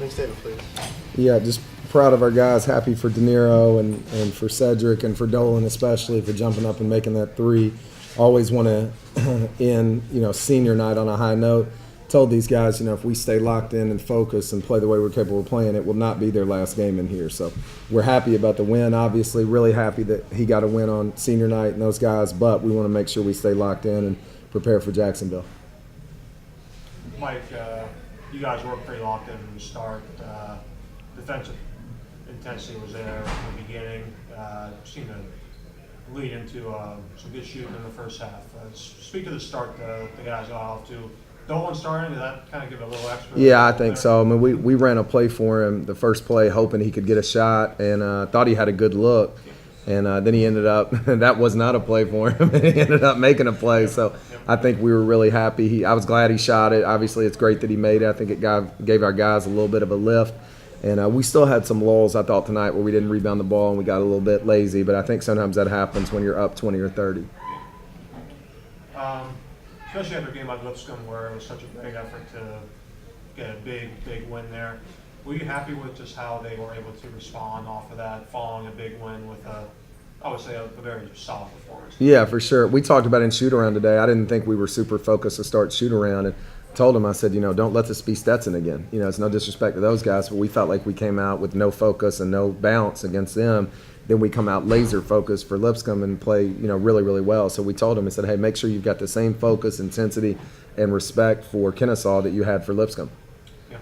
opening statement, please. Yeah, just proud of our guys. Happy for Dinero and for Cedric and for Dolan especially for jumping up and making that three. Always want to end, senior night on a high note. Told these guys, if we stay locked in and focused and play the way we're capable of playing, it will not be their last game in here. So we're happy about the win, obviously, really happy that he got a win on senior night and those guys, but we want to make sure we stay locked in and prepare for Jacksonville. Mike, you guys were pretty locked in from the start. Defensive intensity was there from the beginning. Seemed to lead into some good shooting in the first half. Speak to the start the guys got off to. Dolan starting, did that kind of give a little extra? Yeah, I think so. I mean, we ran a play for him the first play, hoping he could get a shot, and thought he had a good look. And then he ended up – that was not a play for him. He ended up making a play. So I think we were really happy. I was glad he shot it. Obviously, it's great that he made it. I think it gave our guys a little bit of a lift. And we still had some lulls, I thought, tonight where we didn't rebound the ball and we got a little bit lazy. But I think sometimes that happens when you're up 20 or 30. Especially after a game like Lipscomb where it was such a big effort to get a big win there. Were you happy with just how they were able to respond off of that, following a big win with I would say a very solid performance? Yeah, for sure. We talked about in shoot-around today. I didn't think we were super focused to start shoot-around. And told him, I said, don't let this be Stetson again. It's no disrespect to those guys, but we felt like we came out with no focus and no bounce against them. Then we come out laser focused for Lipscomb and play, really, really well. So we told him, I said, hey, make sure you've got the same focus, intensity, and respect for Kennesaw that you had for Lipscomb. Yeah.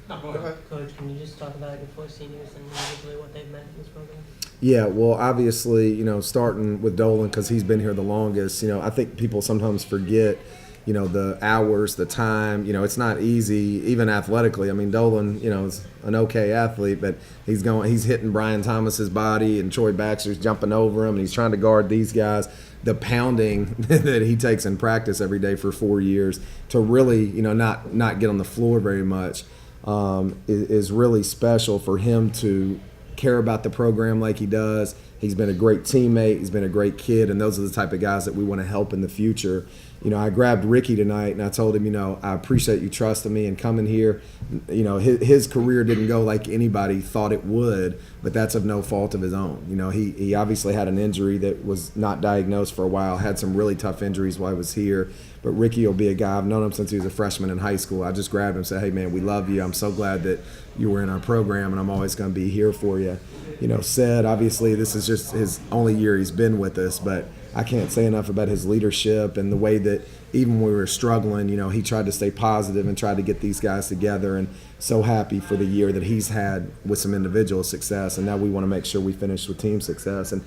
No, go ahead. Coach, can you just talk about your four seniors and individually what they've meant in this program? Yeah, well, obviously, starting with Dolan because he's been here the longest, I think people sometimes forget the hours, the time, it's not easy, even athletically. I mean, Dolan, is an okay athlete, but he's hitting Brian Thomas's body and Troy Baxter's jumping over him, and he's trying to guard these guys. The pounding that he takes in practice every day for 4 years to really, not get on the floor very much is really special for him to care about the program like he does. He's been a great teammate. He's been a great kid, and those are the type of guys that we want to help in the future. I grabbed Ricky tonight, and I told him, I appreciate you trusting me and coming here. His career didn't go like anybody thought it would, but that's of no fault of his own. He obviously had an injury that was not diagnosed for a while, had some really tough injuries while he was here. But Ricky will be a guy, I've known him since he was a freshman in high school. I just grabbed him and said, hey, man, we love you. I'm so glad that you were in our program, and I'm always going to be here for you. Said, obviously, this is just his only year he's been with us, but I can't say enough about his leadership and the way that even when we were struggling, he tried to stay positive and tried to get these guys together, and so happy for the year that he's had with some individual success, and now we want to make sure we finish with team success. And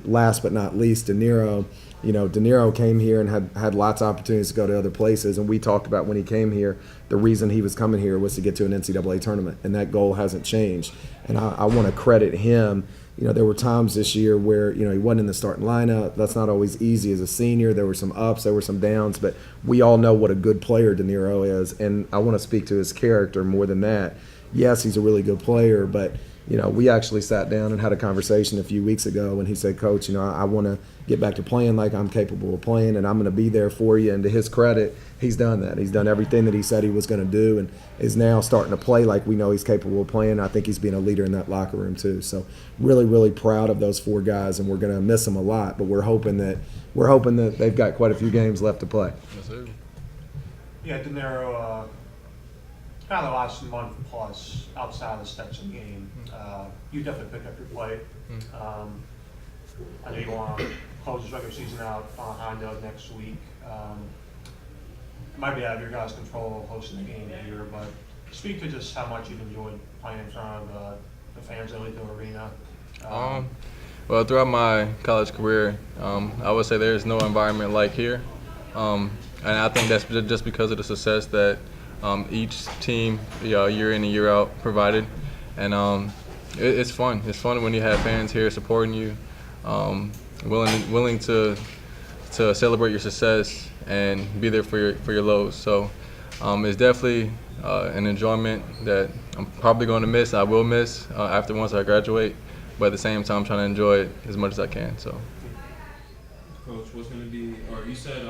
last but not least, Dinero. Dinero came here and had lots of opportunities to go to other places, and we talked about when he came here, the reason he was coming here was to get to an NCAA tournament, and that goal hasn't changed. And I want to credit him. There were times this year where, he wasn't in the starting lineup. That's not always easy as a senior. There were some ups, there were some downs, but we all know what a good player Dinero is, and I want to speak to his character more than that. Yes, he's a really good player, but we actually sat down and had a conversation a few weeks ago, and he said, Coach, I want to get back to playing like I'm capable of playing, and I'm going to be there for you. And to his credit, he's done that. He's done everything that he said he was going to do, and is now starting to play like we know he's capable of playing. I think he's being a leader in that locker room too. So really, really proud of those four guys, and we're going to miss them a lot. But we're hoping that they've got quite a few games left to play. Yes, sir. Yeah, Dinero. Kind of the last month plus outside of the Stetson game, you definitely picked up your play. I know you want to close this regular season out on a high note next week. It might be out of your guys' control hosting the game here, but speak to just how much you've enjoyed playing in front of the fans in Lito Arena. Well, throughout my college career, I would say there is no environment like here. And I think that's just because of the success that each team, year in and year out, provided, and it's fun. It's fun when you have fans here supporting you, willing to celebrate your success and be there for your lows. So it's definitely an enjoyment that I'm probably going to miss. I will miss after once I graduate, but at the same time, I'm trying to enjoy it as much as I can. So, Coach, what's going to be? Or you said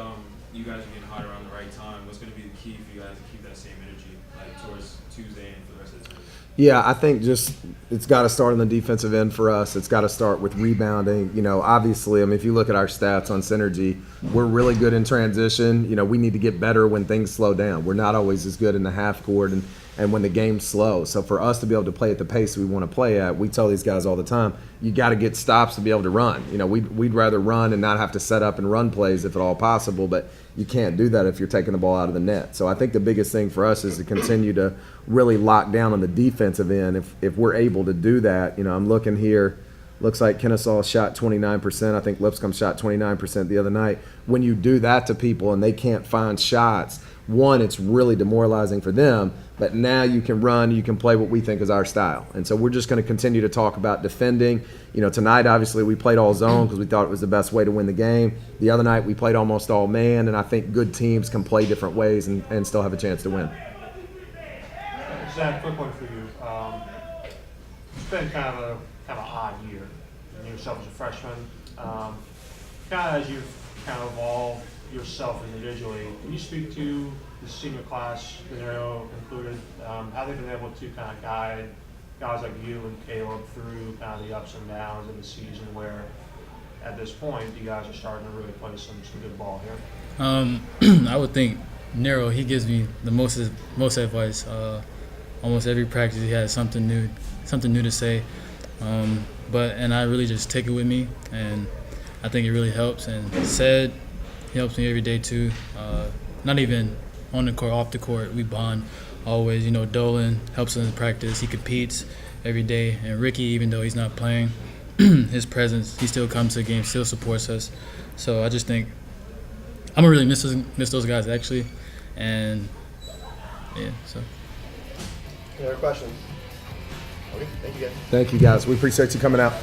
you guys are getting hot around the right right time, what's going to be the key for you guys to keep that same energy like towards Tuesday and for the rest of the season? Yeah, I think just it's got to start on the defensive end for us. It's got to start with rebounding. You know, obviously, I mean, if you look at our stats on Synergy, we're really good in transition. You know, we need to get better when things slow down. We're not always as good in the half court and when the game's slow. So for us to be able to play at the pace we want to play at, we tell these guys all the time, you got to get stops to be able to run. You know, we'd rather run and not have to set up and run plays if at all possible, but you can't do that if you're taking the ball out of the net. So I think the biggest thing for us is to continue to really lock down on the defensive end. If we're able to do that, you know, I'm looking here, looks like Kennesaw shot 29%. I think Lipscomb shot 29% the other night. When you do that to people and they can't find shots, one, it's really demoralizing for them, but now you can run, you can play what we think is our style. And so we're just going to continue to talk about defending. You know, tonight, obviously, we played all zone because we thought it was the best way to win the game. The other night, we played almost all man, and I think good teams can play different ways and still have a chance to win. Zach, quick one for you. It's been kind of an odd year. And yourself as a freshman, kind of as you've kind of evolved yourself individually, can you speak to the senior class, Dinero included, how they've been able to kind of guide guys like you and Caleb through kind of the ups and downs of the season where at this point you guys are starting to really play some good ball here? I would think Nero, he gives me the most advice. Almost every practice he has something new to say. And I really just take it with me, and I think it really helps. And he helps me every day too. Not even on the court, off the court, we bond always. You know, Dolan helps us in practice. He competes every day. And Ricky, even though he's not playing, his presence, he still comes to the game, still supports us. So I just think I'm gonna really miss those guys actually. And yeah, so. Any other questions? Okay, thank you guys. Thank you, guys. We appreciate you coming out.